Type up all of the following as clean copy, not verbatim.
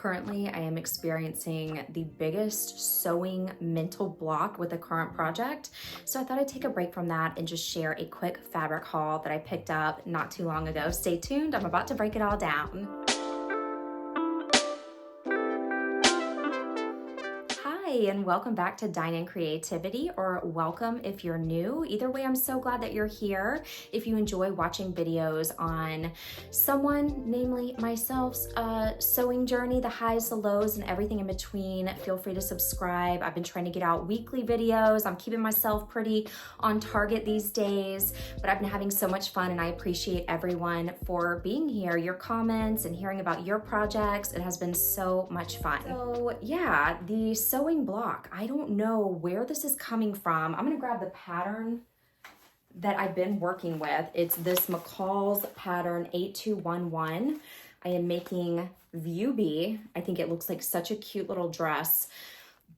Currently, I am experiencing the biggest sewing mental block with the current project. So I thought I'd take a break from that and just share a quick fabric haul that I picked up not too long ago. Stay tuned, I'm about to break it all down. Hi, and welcome back to Dine in Creativity, or welcome if you're new. Either way, I'm so glad that you're here. If you enjoy watching videos on someone, namely myself's sewing journey, the highs, the lows, and everything in between, feel free to subscribe. I've been trying to get out weekly videos. I'm keeping myself pretty on target these days, but I've been having so much fun, and I appreciate everyone for being here, your comments, and hearing about your projects. It has been so much fun. So yeah, the sewing block. I don't know where this is coming from. I'm gonna grab the pattern that I've been working with. It's this McCall's pattern 8211. I am making View B. I think it looks like such a cute little dress,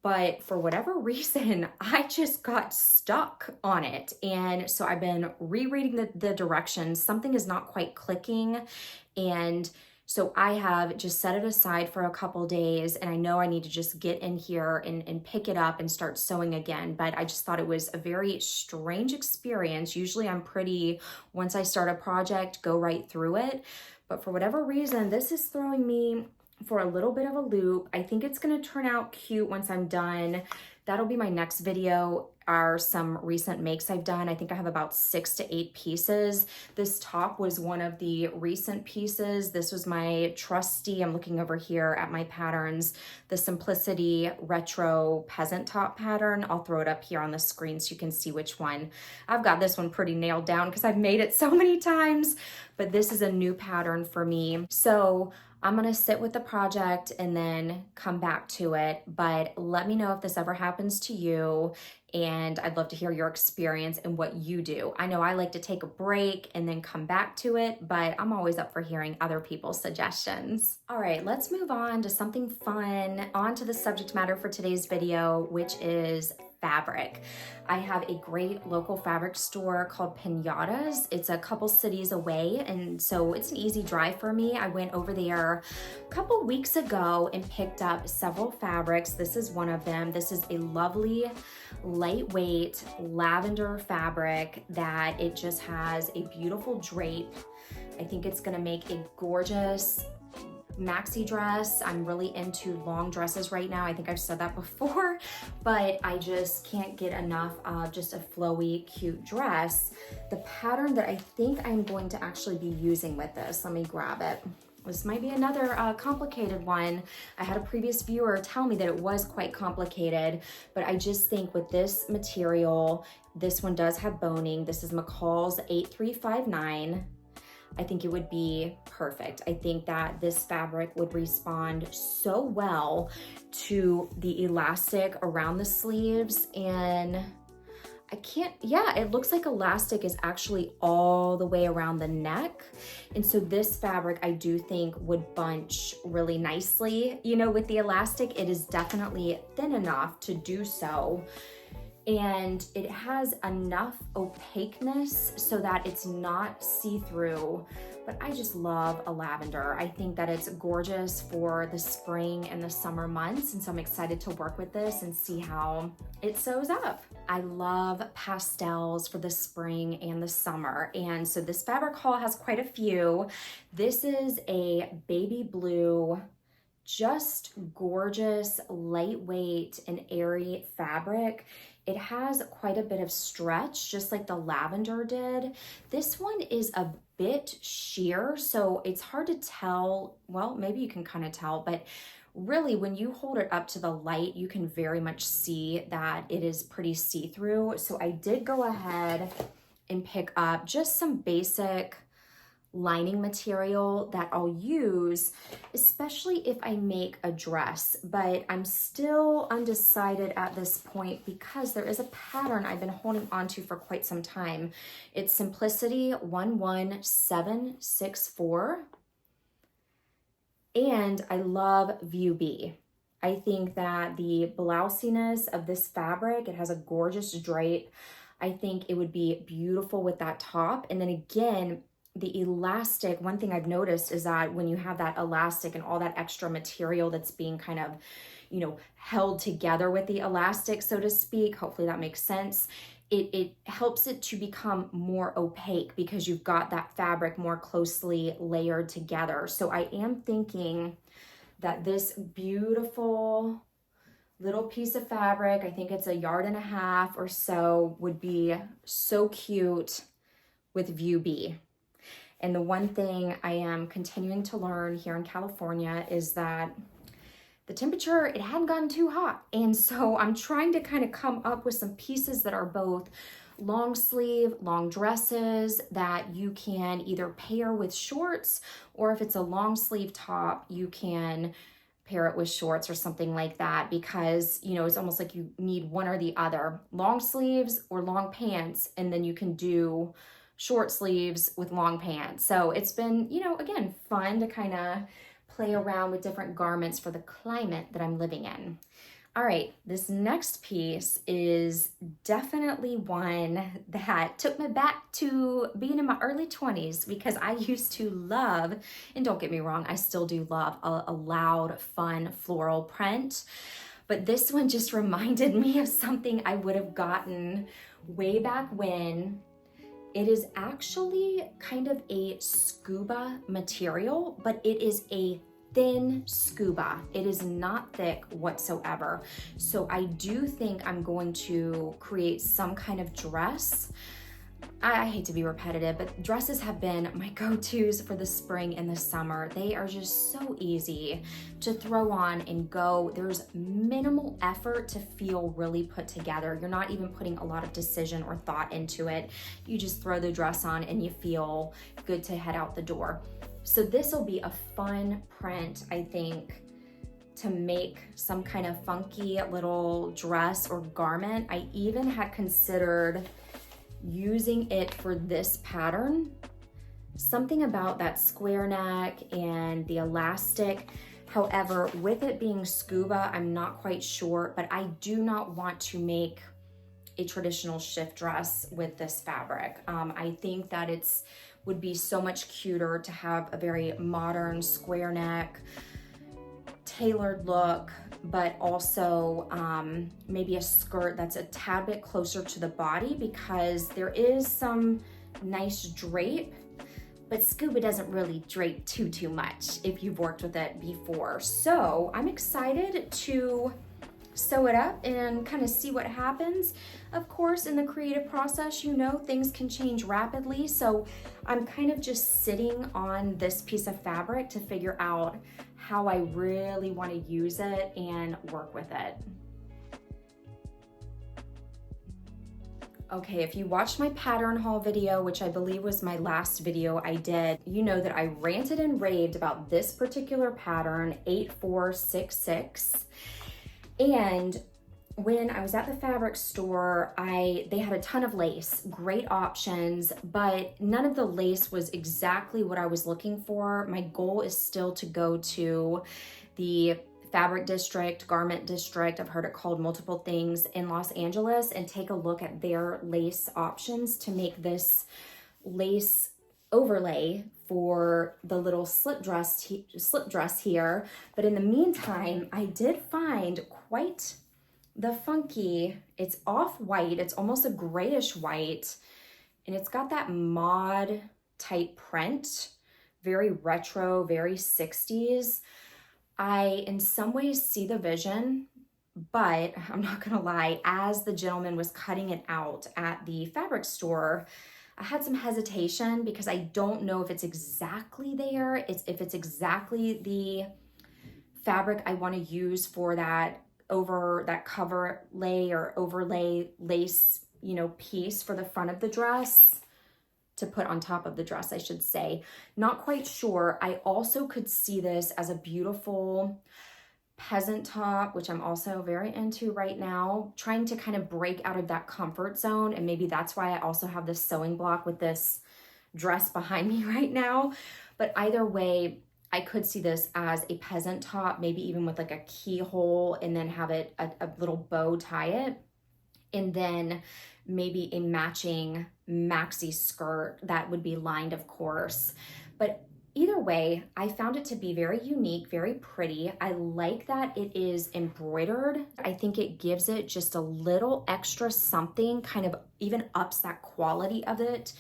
but for whatever reason, I just got stuck on it. And so I've been rereading the directions. Something is not quite clicking, and so I have just set it aside for a couple days, and I know I need to just get in here and pick it up and start sewing again. But I just thought it was a very strange experience. Usually I'm pretty, once I start a project, go right through it. But for whatever reason, this is throwing me for a little bit of a loop. I think it's gonna turn out cute once I'm done. That'll be my next video, are some recent makes I've done. I think I have about 6 to 8 pieces. This top was one of the recent pieces. This was my trusty, I'm looking over here at my patterns, the Simplicity Retro Peasant Top pattern. I'll throw it up here on the screen so you can see which one. I've got this one pretty nailed down because I've made it so many times, but this is a new pattern for me. So I'm gonna sit with the project and then come back to it, but let me know if this ever happens to you, and I'd love to hear your experience and what you do. I know I like to take a break and then come back to it, but I'm always up for hearing other people's suggestions. All right, let's move on to something fun, on to the subject matter for today's video, which is fabric. I have a great local fabric store called Pinata's. It's a couple cities away, and so it's an easy drive for me. I went over there a couple weeks ago and picked up several fabrics. This is one of them. This is a lovely, lightweight lavender fabric that it just has a beautiful drape. I think it's gonna make a gorgeous maxi dress. I'm really into long dresses right now. I think I've said that before, but I just can't get enough of just a flowy, cute dress. The pattern that I think I'm going to actually be using with this, let me grab it. This might be another complicated one. I had a previous viewer tell me that it was quite complicated, but I just think with this material, this one does have boning. This is McCall's 8359. I think it would be perfect. I think that this fabric would respond so well to the elastic around the sleeves, and it looks like elastic is actually all the way around the neck. And so this fabric I do think would bunch really nicely. You know, with the elastic, it is definitely thin enough to do so. And it has enough opaqueness so that it's not see-through, but I just love a lavender. I think that it's gorgeous for the spring and the summer months, and so I'm excited to work with this and see how it sews up. I love pastels for the spring and the summer, and so this fabric haul has quite a few. This is a baby blue, just gorgeous, lightweight and airy fabric. It has quite a bit of stretch, just like the lavender did. This one is a bit sheer, so it's hard to tell. Well, maybe you can kind of tell, but really when you hold it up to the light, you can very much see that it is pretty see-through. So I did go ahead and pick up just some basic lining material that I'll use, especially if I make a dress, but I'm still undecided at this point because there is a pattern I've been holding on to for quite some time. It's Simplicity 11764, and I love View B. I think that the blousiness of this fabric, it has a gorgeous drape. I think it would be beautiful with that top. And then again, the elastic, one thing I've noticed is that when you have that elastic and all that extra material that's being kind of, you know, held together with the elastic, so to speak, hopefully that makes sense, it helps it to become more opaque because you've got that fabric more closely layered together. So I am thinking that this beautiful little piece of fabric, I think it's 1.5 yards or so, would be so cute with view B. And the one thing I am continuing to learn here in California is that the temperature, it hadn't gotten too hot. And so I'm trying to kind of come up with some pieces that are both long sleeve, long dresses that you can either pair with shorts, or if it's a long sleeve top, you can pair it with shorts or something like that, because, you know, it's almost like you need one or the other, long sleeves or long pants, and then you can do short sleeves with long pants. So it's been, you know, again, fun to kind of play around with different garments for the climate that I'm living in. All right, this next piece is definitely one that took me back to being in my early 20s, because I used to love, and don't get me wrong, I still do love a loud, fun floral print. But this one just reminded me of something I would have gotten way back when. It is actually kind of a scuba material, but it is a thin scuba. It is not thick whatsoever. So I do think I'm going to create some kind of dress. I hate to be repetitive, but dresses have been my go-tos for the spring and the summer. They are just so easy to throw on and go. There's minimal effort to feel really put together. You're not even putting a lot of decision or thought into it. You just throw the dress on and you feel good to head out the door. So this will be a fun print, I think, to make some kind of funky little dress or garment. I even had considered using it for this pattern. Something about that square neck and the elastic. However, with it being scuba, I'm not quite sure, but I do not want to make a traditional shift dress with this fabric. I think that would be so much cuter to have a very modern square neck, tailored look, but also maybe a skirt that's a tad bit closer to the body, because there is some nice drape, but scuba doesn't really drape too much if you've worked with it before. So I'm excited to sew it up and kind of see what happens. Of course, in the creative process, you know, things can change rapidly. So I'm kind of just sitting on this piece of fabric to figure out how I really want to use it and work with it. Okay, if you watched my pattern haul video, which I believe was my last video I did, you know that I ranted and raved about this particular pattern, 8466. And when I was at the fabric store, they had a ton of lace, great options, but none of the lace was exactly what I was looking for. My goal is still to go to the fabric district, garment district, I've heard it called multiple things, in Los Angeles, and take a look at their lace options to make this lace overlay for the little slip dress here. But in the meantime, I did find quite the funky, it's off-white, it's almost a grayish white, and it's got that mod type print, very retro, very 60s. I in some ways see the vision, but I'm not gonna lie, as the gentleman was cutting it out at the fabric store, I had some hesitation because I don't know if it's exactly there, if it's exactly the fabric I want to use for that cover lay or overlay lace, you know, piece for the front of the dress, to put on top of the dress, I should say. Not quite sure. I also could see this as a beautiful peasant top, which I'm also very into right now, trying to kind of break out of that comfort zone. And maybe that's why I also have this sewing block with this dress behind me right now. But either way, I could see this as a peasant top, maybe even with like a keyhole, and then have a little bow tie it. And then maybe a matching maxi skirt that would be lined, of course. But either way, I found it to be very unique, very pretty. I like that it is embroidered. I think it gives it just a little extra something, kind of even ups that quality of it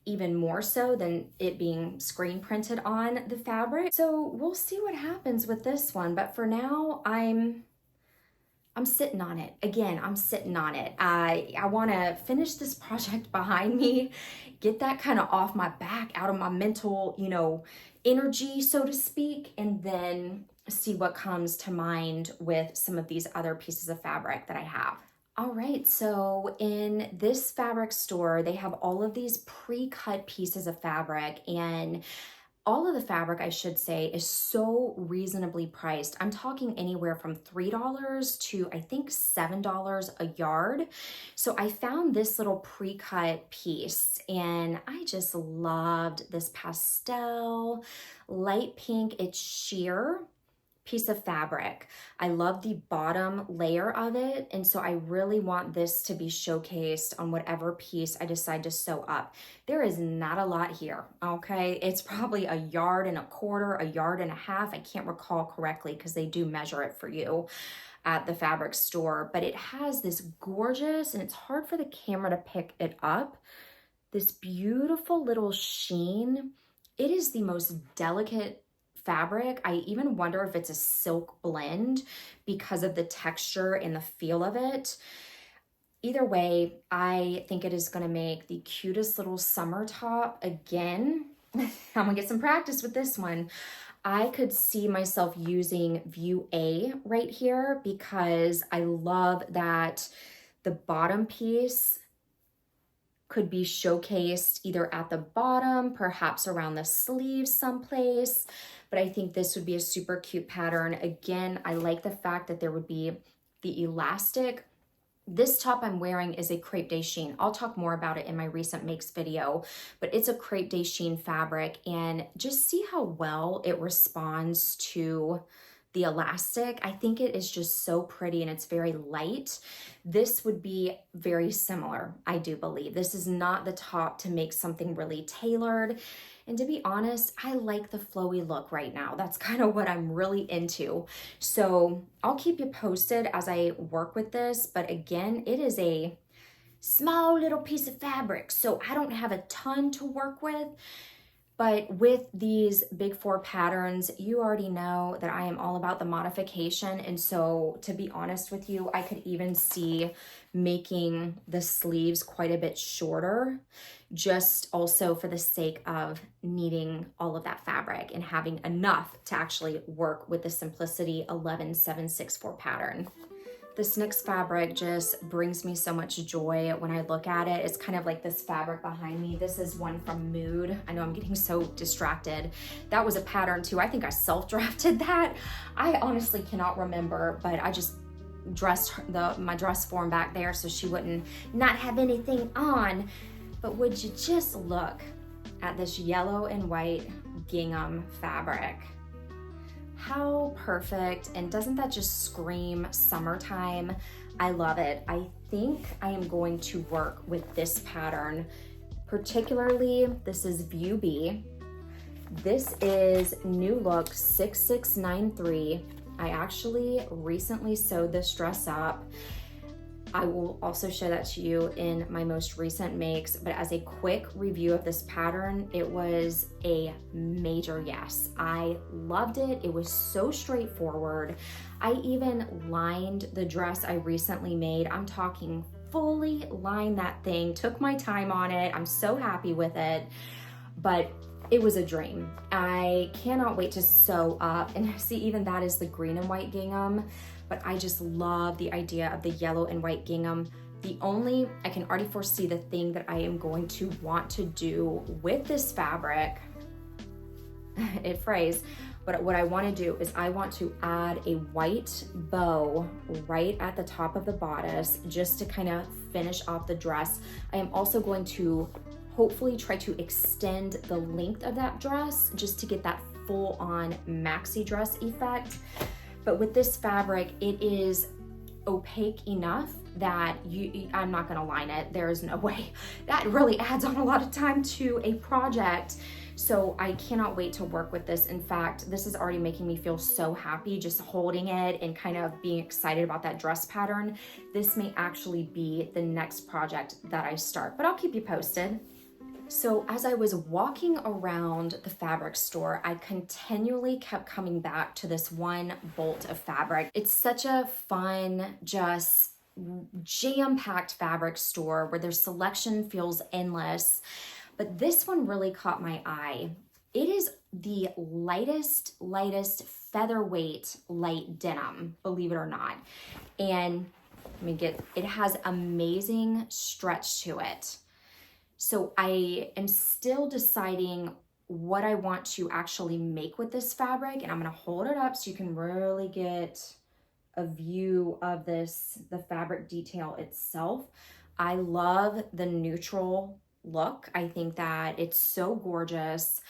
even more so than it being screen printed on the fabric. So we'll see what happens with this one. But for now, I'm sitting on it. Again, I'm sitting on it. I want to finish this project behind me, get that kind of off my back, out of my mental, you know, energy, so to speak, and then see what comes to mind with some of these other pieces of fabric that I have. All right, so in this fabric store, they have all of these pre-cut pieces of fabric, and all of the fabric, I should say, is so reasonably priced. I'm talking anywhere from $3 to I think $7 a yard. So I found this little pre-cut piece and I just loved this pastel, light pink, it's sheer piece of fabric. I love the bottom layer of it, and so I really want this to be showcased on whatever piece I decide to sew up. There is not a lot here, okay? It's probably 1.25 yards, 1.5 yards. I can't recall correctly because they do measure it for you at the fabric store, but it has this gorgeous, and it's hard for the camera to pick it up, this beautiful little sheen. It is the most delicate fabric. I even wonder if it's a silk blend because of the texture and the feel of it. Either way, I think it is going to make the cutest little summer top. Again, I'm gonna get some practice with this one. I could see myself using view A right here because I love that the bottom piece could be showcased either at the bottom, perhaps around the sleeves someplace, but I think this would be a super cute pattern. Again, I like the fact that there would be the elastic. This top I'm wearing is a crepe de chine. I'll talk more about it in my recent makes video, but it's a crepe de chine fabric, and just see how well it responds to the elastic. I think it is just so pretty and it's very light. This would be very similar, I do believe. This is not the top to make something really tailored. And to be honest, I like the flowy look right now. That's kind of what I'm really into. So I'll keep you posted as I work with this. But again, it is a small little piece of fabric, so I don't have a ton to work with. But with these big four patterns, you already know that I am all about the modification. And so to be honest with you, I could even see making the sleeves quite a bit shorter, just also for the sake of needing all of that fabric and having enough to actually work with the Simplicity 11764 pattern. This next fabric just brings me so much joy when I look at it. It's kind of like this fabric behind me. This is one from Mood. I know I'm getting so distracted. That was a pattern too. I think I self-drafted that. I honestly cannot remember, but I just dressed my dress form back there so she wouldn't not have anything on. But would you just look at this yellow and white gingham fabric? How perfect, and doesn't that just scream summertime? I love it. I think I am going to work with this pattern. Particularly, this is View B. This is New Look 6693. I actually recently sewed this dress up. I will also show that to you in my most recent makes, but as a quick review of this pattern, it was a major yes. I loved it. It was so straightforward. I even lined the dress I recently made. I'm talking fully lined that thing, took my time on it. I'm so happy with it, but it was a dream. I cannot wait to sew up, and see, even that is the green and white gingham. But I just love the idea of the yellow and white gingham. I can already foresee the thing that I am going to want to do with this fabric. It frays, but what I want to do is I want to add a white bow right at the top of the bodice just to kind of finish off the dress. I am also going to hopefully try to extend the length of that dress just to get that full on maxi dress effect. But with this fabric, it is opaque enough that I'm not gonna line it. There's no way. That really adds on a lot of time to a project. So I cannot wait to work with this. In fact, this is already making me feel so happy just holding it and kind of being excited about that dress pattern. This may actually be the next project that I start, but I'll keep you posted. So as I was walking around the fabric store, I continually kept coming back to this one bolt of fabric. It's such a fun, just jam-packed fabric store where their selection feels endless. But this one really caught my eye. It is the lightest featherweight light denim, believe it or not. And it has amazing stretch to it. So I am still deciding what I want to actually make with this fabric, and I'm gonna hold it up so you can really get a view of this, the fabric detail itself. I love the neutral look. I think that it's so gorgeous.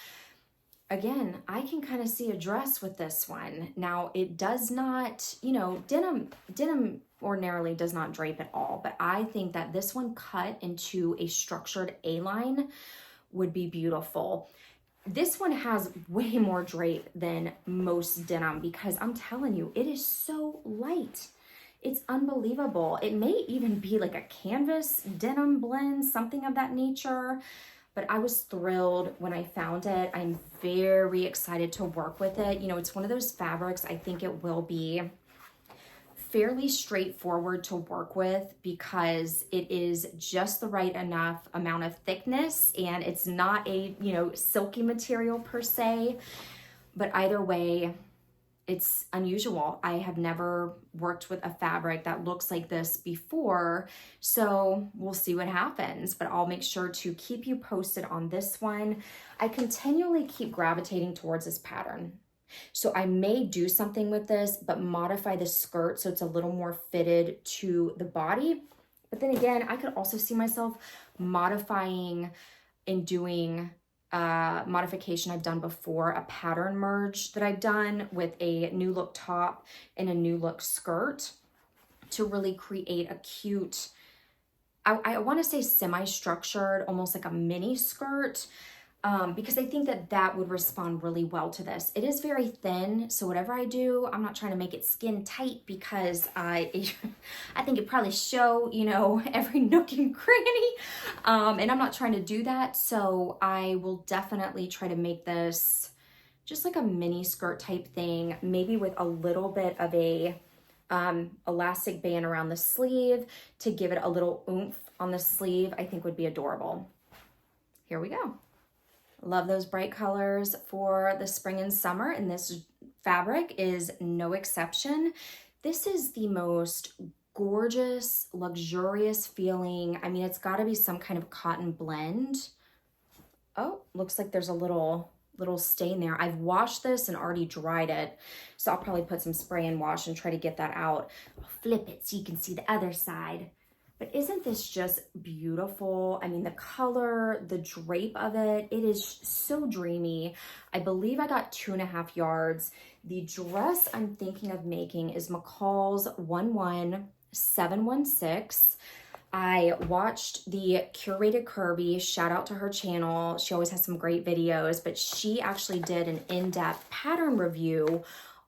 Again, I can kind of see a dress with this one. Now it does not, you know, denim ordinarily does not drape at all, but I think that this one cut into a structured A-line would be beautiful. This one has way more drape than most denim because I'm telling you, it is so light. It's unbelievable. It may even be like a canvas denim blend, something of that nature. But I was thrilled when I found it. I'm very excited to work with it. You know, it's one of those fabrics, I think it will be fairly straightforward to work with because it is just the right enough amount of thickness and it's not a, you know, silky material per se. But either way, it's unusual. I have never worked with a fabric that looks like this before, so we'll see what happens, but I'll make sure to keep you posted on this one. I continually keep gravitating towards this pattern. So I may do something with this, but modify the skirt so it's a little more fitted to the body. But then again, I could also see myself modifying and doing modification I've done before, a pattern merge that I've done with a new look top and a new look skirt to really create a cute, I want to say semi-structured, almost like a mini skirt, because I think that that would respond really well to this. It is very thin, so whatever I do, I'm not trying to make it skin tight because I think it probably show, you know, every nook and cranny, and I'm not trying to do that. So I will definitely try to make this just like a mini skirt type thing, maybe with a little bit of a elastic band around the sleeve to give it a little oomph on the sleeve. I think would be adorable. Here we go. Love those bright colors for the spring and summer, and this fabric is no exception. This is the most gorgeous, luxurious feeling. I mean, it's got to be some kind of cotton blend. Oh, looks like there's a little stain there. I've washed this and already dried it, so I'll probably put some spray and wash and try to get that out. I'll flip it so you can see the other side. But isn't this just beautiful? I mean, the color, the drape of it, it is so dreamy. I believe I got 2.5 yards. The dress I'm thinking of making is McCall's 11716. I watched the Curated Curvy, shout out to her channel. She always has some great videos, but she actually did an in-depth pattern review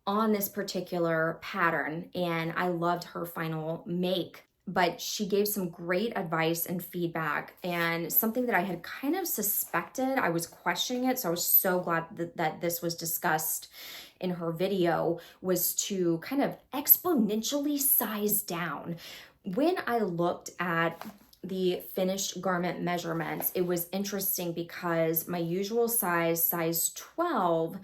on this particular pattern, and I loved her final make. But she gave some great advice and feedback, and something that I had kind of suspected, I was questioning it, so I was so glad that this was discussed in her video, was to kind of exponentially size down. When I looked at the finished garment measurements, it was interesting because my usual size 12,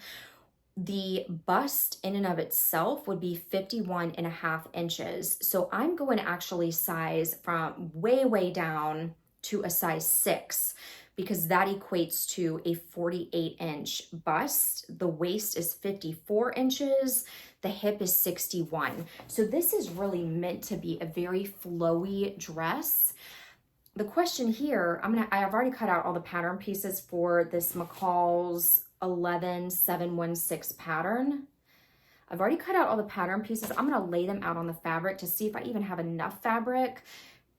the bust in and of itself would be 51.5 inches. So I'm going to actually size from way down to a size 6 because that equates to a 48-inch bust. The waist is 54 inches. The hip is 61. So this is really meant to be a very flowy dress. The question here, I've already cut out all the pattern pieces for this McCall's 11716 pattern. I've already cut out all the pattern pieces. I'm gonna lay them out on the fabric to see if I even have enough fabric,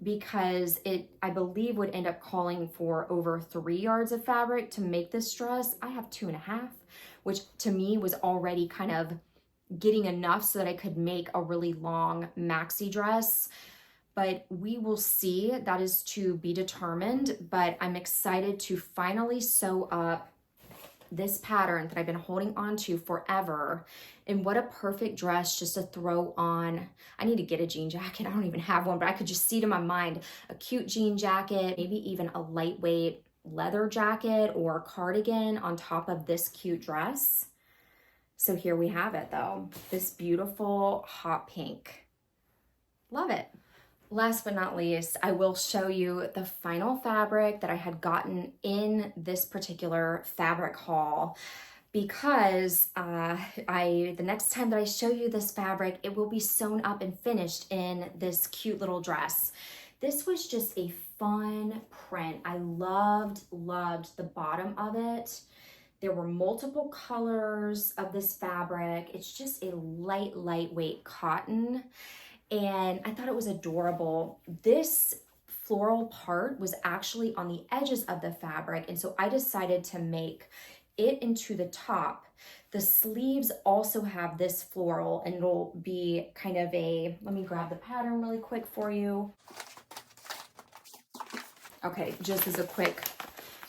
because it, I believe, would end up calling for over 3 yards of fabric to make this dress. I have 2.5, which to me was already kind of getting enough so that I could make a really long maxi dress. But we will see. That is to be determined. But I'm excited to finally sew up this pattern that I've been holding on to forever. And what a perfect dress just to throw on. I need to get a jean jacket. I don't even have one, but I could just see it in my mind. A cute jean jacket, maybe even a lightweight leather jacket or cardigan on top of this cute dress. So here we have it though. This beautiful hot pink. Love it. Last but not least, I will show you the final fabric that I had gotten in this particular fabric haul, because the next time that I show you this fabric, it will be sewn up and finished in this cute little dress. This was just a fun print. I loved the bottom of it. There were multiple colors of this fabric. It's just a lightweight cotton. And I thought it was adorable. This floral part was actually on the edges of the fabric, and so I decided to make it into the top. The sleeves also have this floral, and it'll be kind of a, let me grab the pattern really quick for you. Okay, just as a quick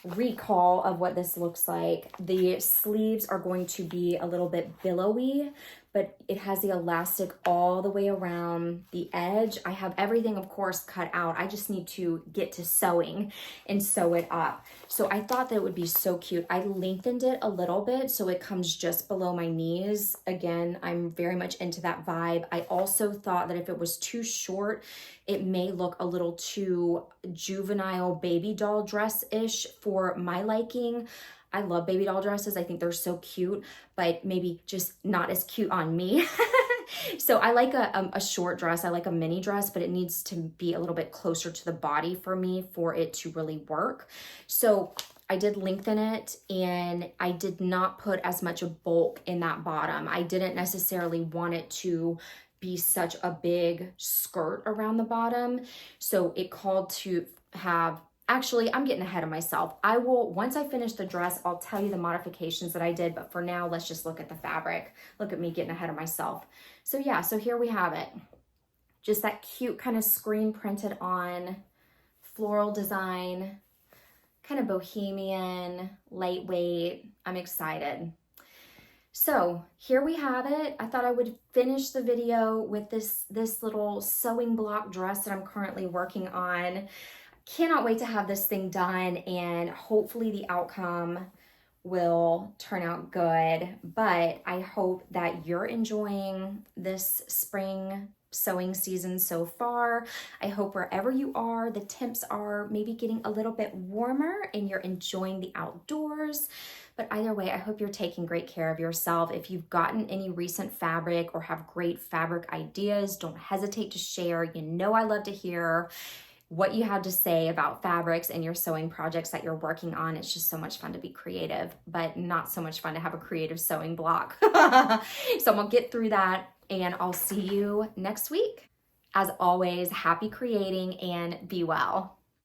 recall of what this looks like, the sleeves are going to be a little bit billowy, but it has the elastic all the way around the edge. I have everything, of course, cut out. I just need to get to sewing and sew it up. So I thought that it would be so cute. I lengthened it a little bit so it comes just below my knees. Again, I'm very much into that vibe. I also thought that if it was too short, it may look a little too juvenile baby doll dress-ish for my liking. I love baby doll dresses. I think they're so cute, but maybe just not as cute on me. So I like a short dress. I like a mini dress, but it needs to be a little bit closer to the body for me for it to really work. So I did lengthen it, and I did not put as much of bulk in that bottom. I didn't necessarily want it to be such a big skirt around the bottom. So it called to have, actually, I'm getting ahead of myself. I will, once I finish the dress, I'll tell you the modifications that I did, but for now, let's just look at the fabric. Look at me getting ahead of myself. So yeah, so here we have it. Just that cute kind of screen printed on floral design, kind of bohemian, lightweight. I'm excited. So here we have it. I thought I would finish the video with this little sewing block dress that I'm currently working on. Cannot wait to have this thing done, and hopefully the outcome will turn out good. But I hope that you're enjoying this spring sewing season so far. I hope wherever you are, the temps are maybe getting a little bit warmer and you're enjoying the outdoors. But either way, I hope you're taking great care of yourself. If you've gotten any recent fabric or have great fabric ideas, don't hesitate to share. You know I love to hear what you have to say about fabrics and your sewing projects that you're working on. It's just so much fun to be creative, but not so much fun to have a creative sewing block. So I'm gonna get through that, and I'll see you next week. As always, happy creating and be well.